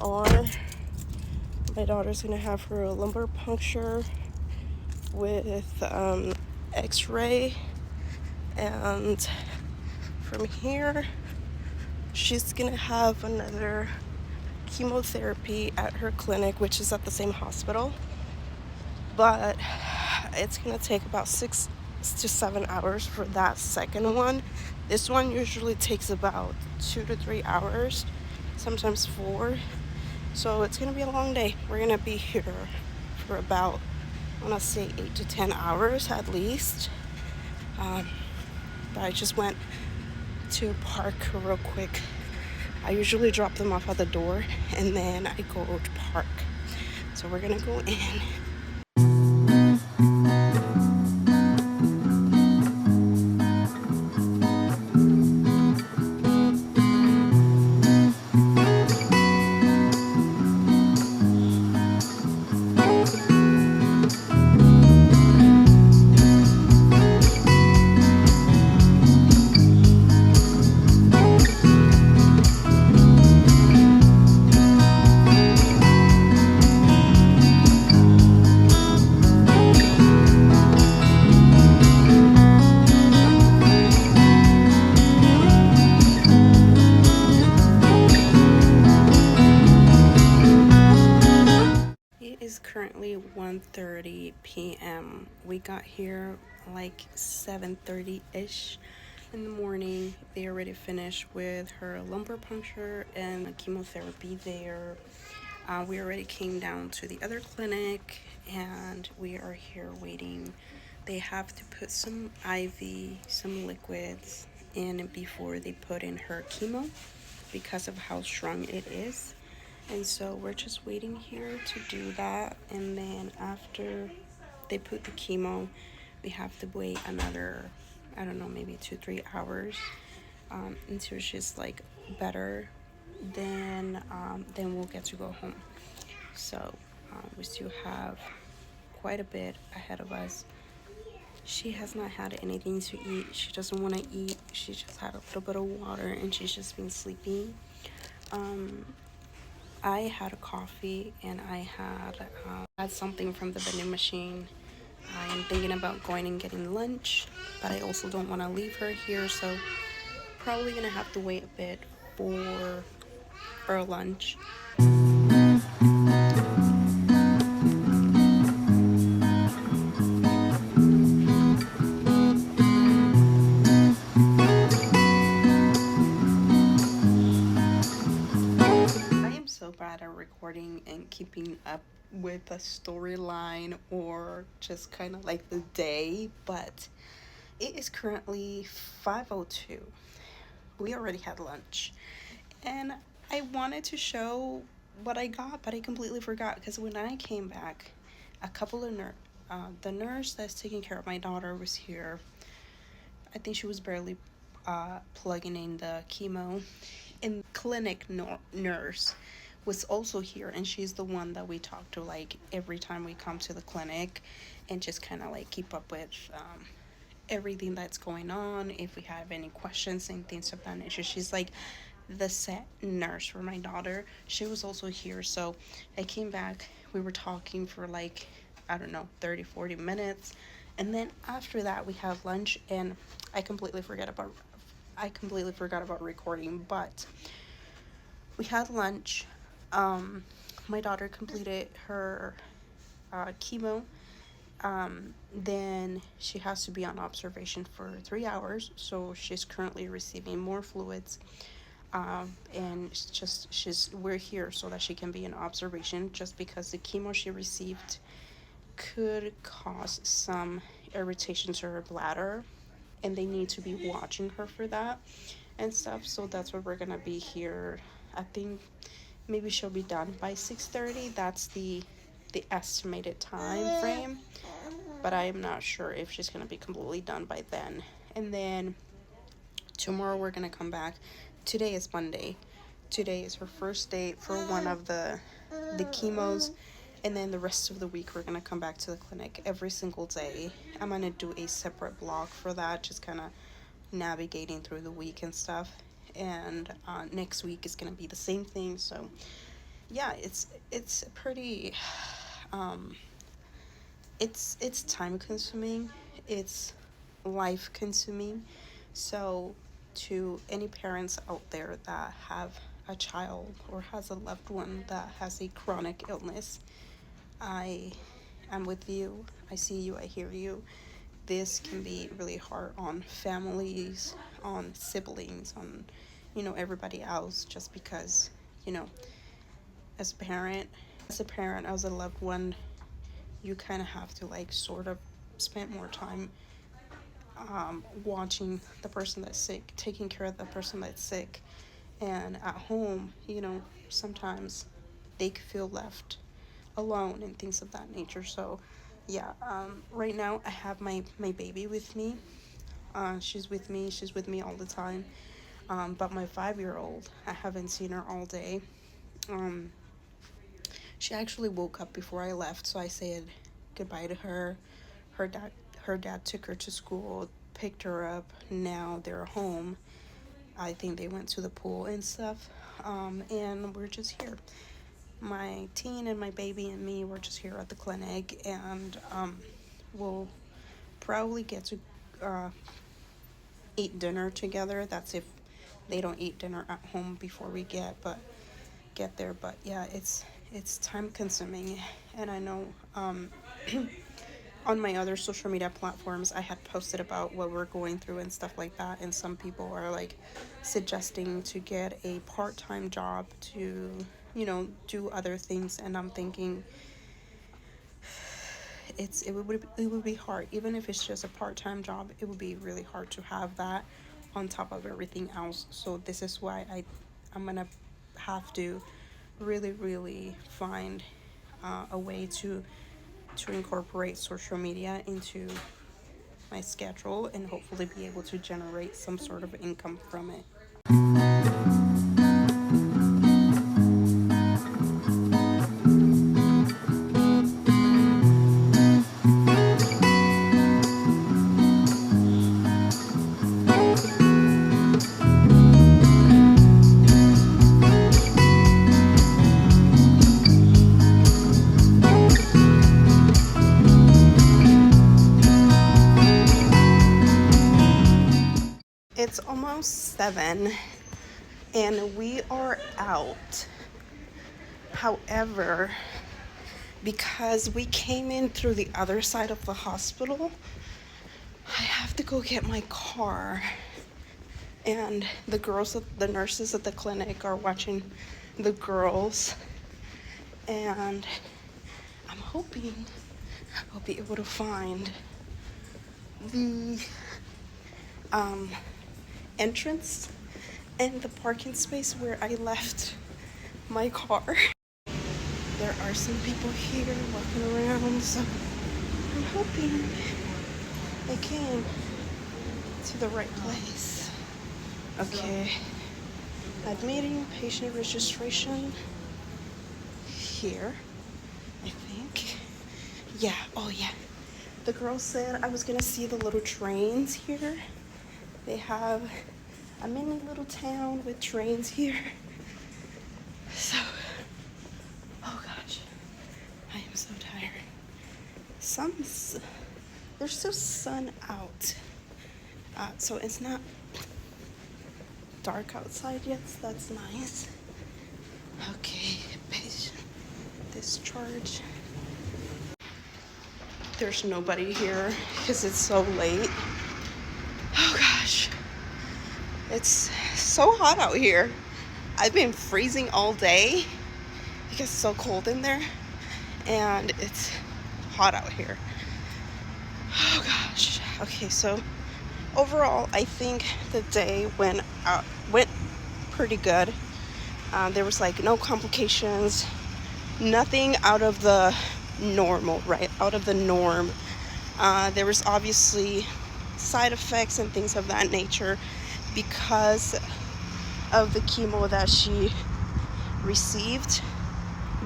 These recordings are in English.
are. My daughter's gonna have her lumbar puncture with x-ray, and from here she's gonna have another chemotherapy at her clinic, which is at the same hospital, but it's gonna take about 6 to 7 hours for that second one. This one usually takes about 2 to 3 hours, sometimes 4. So it's gonna be a long day. We're gonna be here for about, I wanna say 8 to 10 hours at least. But I just went to park real quick. I usually drop them off at the door and then I go to park. So we're gonna go in. It is currently 1:30 p.m. We got here like 7:30-ish in the morning. They already finished with her lumbar puncture and chemotherapy there. We already came down to the other clinic and we are here waiting. They have to put some IV, some liquids in before they put in her chemo because of how strong it is. And so we're just waiting here to do that. And then after they put the chemo, we have to wait another, I don't know, maybe 2-3 hours until she's like better. Then we'll get to go home. So we still have quite a bit ahead of us. She has not had anything to eat. She doesn't want to eat. She just had a little bit of water and she's just been sleeping. I had a coffee and I had something from the vending machine. I am thinking about going and getting lunch, but I also don't want to leave her here, so probably gonna have to wait a bit for lunch. I am so bad at recording and keeping up with the storyline or just kind of like the day, but it is currently 5:02. We already had lunch, and I wanted to show what I got, but I completely forgot because when I came back, a couple of the nurse that's taking care of my daughter was here. I think she was barely plugging in the chemo, and clinic nurse was also here, and she's the one that we talk to like every time we come to the clinic and just kind of like keep up with everything that's going on, if we have any questions and things of that nature. She's like the set nurse for my daughter. She was also here, so I came back, we were talking for like, I don't know, 30-40 minutes, and then after that we had lunch, and I completely forgot about recording, but we had lunch. My daughter completed her chemo. Then she has to be on observation for 3 hours, so she's currently receiving more fluids. And we're here so that she can be in observation, just because the chemo she received could cause some irritation to her bladder, and they need to be watching her for that and stuff. So that's why we're gonna be here. I think maybe she'll be done by 6:30. That's the estimated time frame, but I am not sure if she's gonna be completely done by then. And then tomorrow we're gonna come back. Today is Monday. Today is her first day for one of the chemos, and then the rest of the week we're gonna come back to the clinic every single day. I'm gonna do a separate blog for that, just kind of navigating through the week and stuff. And next week is gonna be the same thing. So yeah, it's pretty um it's time consuming, it's life consuming. So to any parents out there that have a child or has a loved one that has a chronic illness, I am with you. I see you, I hear you. This can be really hard on families, on siblings, on everybody else, just because, you know, as a parent, as a loved one, you kind of have to like sort of spend more time watching the person that's sick, taking care of the person that's sick. And at home, sometimes they could feel left alone and things of that nature. So, yeah, right now I have my baby with me. She's with me. She's with me all the time. But my 5-year old, I haven't seen her all day. Um, she actually woke up before I left, so I said goodbye to her. Her dad, her dad took her to school, picked her up. Now they're home. I think they went to the pool and stuff. And we're just here. My teen and my baby and me were just here at the clinic, and we'll probably get to uh, eat dinner together. That's if they don't eat dinner at home before we get there. But yeah, it's time consuming, and I know on my other social media platforms I had posted about what we're going through and stuff like that, and some people are like suggesting to get a part-time job to do other things, and I'm thinking it would be hard. Even if it's just a part-time job, it would be really hard to have that on top of everything else. So this is why I'm gonna have to really, really find a way to incorporate social media into my schedule and hopefully be able to generate some sort of income from it. It's almost 7 and we are out. However, because we came in through the other side of the hospital, I have to go get my car. And the nurses at the clinic are watching the girls. And I'm hoping I'll be able to find the entrance and the parking space where I left my car. There are some people here walking around, so I'm hoping I came to the right place. Okay, admitting patient registration here, I think. Yeah, oh yeah. The girl said I was gonna see the little trains here. They have a mini little town with trains here. So, oh gosh, I am so tired. There's still sun out. So it's not dark outside yet, so that's nice. Okay, patient discharge. There's nobody here because it's so late. Oh gosh, it's so hot out here. I've been freezing all day because it's so cold in there, and it's hot out here. Oh gosh. Okay, so overall, I think the day went pretty good. There was like no complications, nothing out of the normal, right? Out of the norm. There was obviously side effects and things of that nature because of the chemo that she received,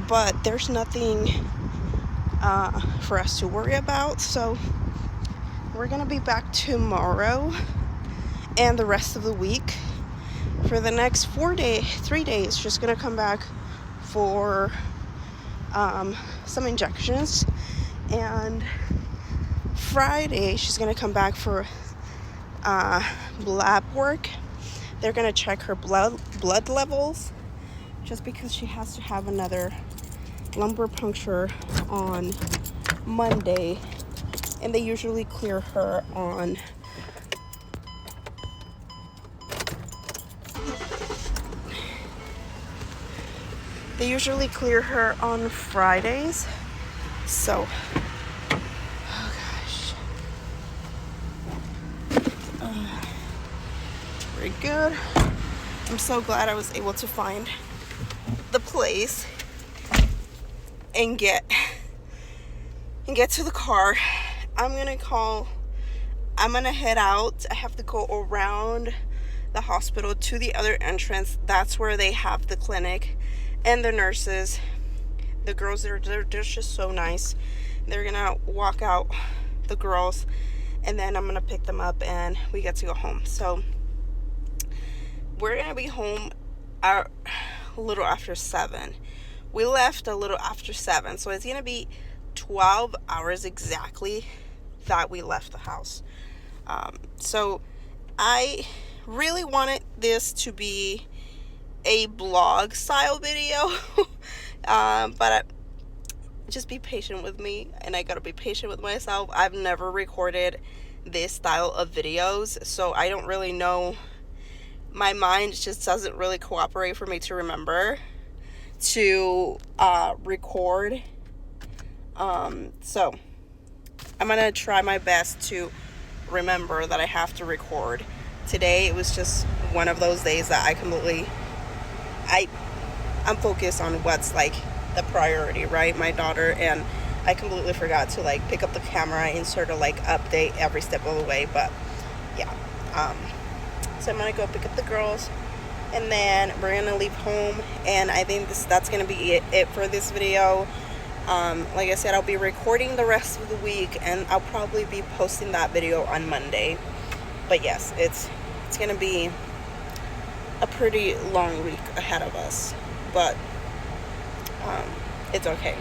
but there's nothing for us to worry about. So we're gonna be back tomorrow and the rest of the week. For the next 3 days, just gonna come back for some injections, and Friday she's gonna come back for lab work. They're gonna check her blood levels, just because she has to have another lumbar puncture on Monday, and they usually clear her on Fridays. So, oh gosh, very good. I'm so glad I was able to find the place and get to the car. I'm gonna head out. I have to go around the hospital to the other entrance. That's where they have the clinic and the nurses. The girls, they're just so nice. They're gonna walk out, the girls, and then I'm gonna pick them up and we get to go home. So we're gonna be home a little after 7. We left a little after 7, so it's gonna be 12 hours exactly that we left the house. So I really wanted this to be a blog style video, but just be patient with me, and I gotta be patient with myself. I've never recorded this style of videos, so I don't really know. My mind just doesn't really cooperate for me to remember to record. So I'm gonna try my best to remember that I have to record. Today it was just one of those days that I'm focused on what's like the priority, right? My daughter, and I completely forgot to like pick up the camera and sort of like update every step of the way. But yeah, so I'm gonna go pick up the girls, and then we're gonna leave home, and I think that's gonna be it for this video. Like I said, I'll be recording the rest of the week, and I'll probably be posting that video on Monday. But yes, it's gonna be a pretty long week ahead of us, but it's okay.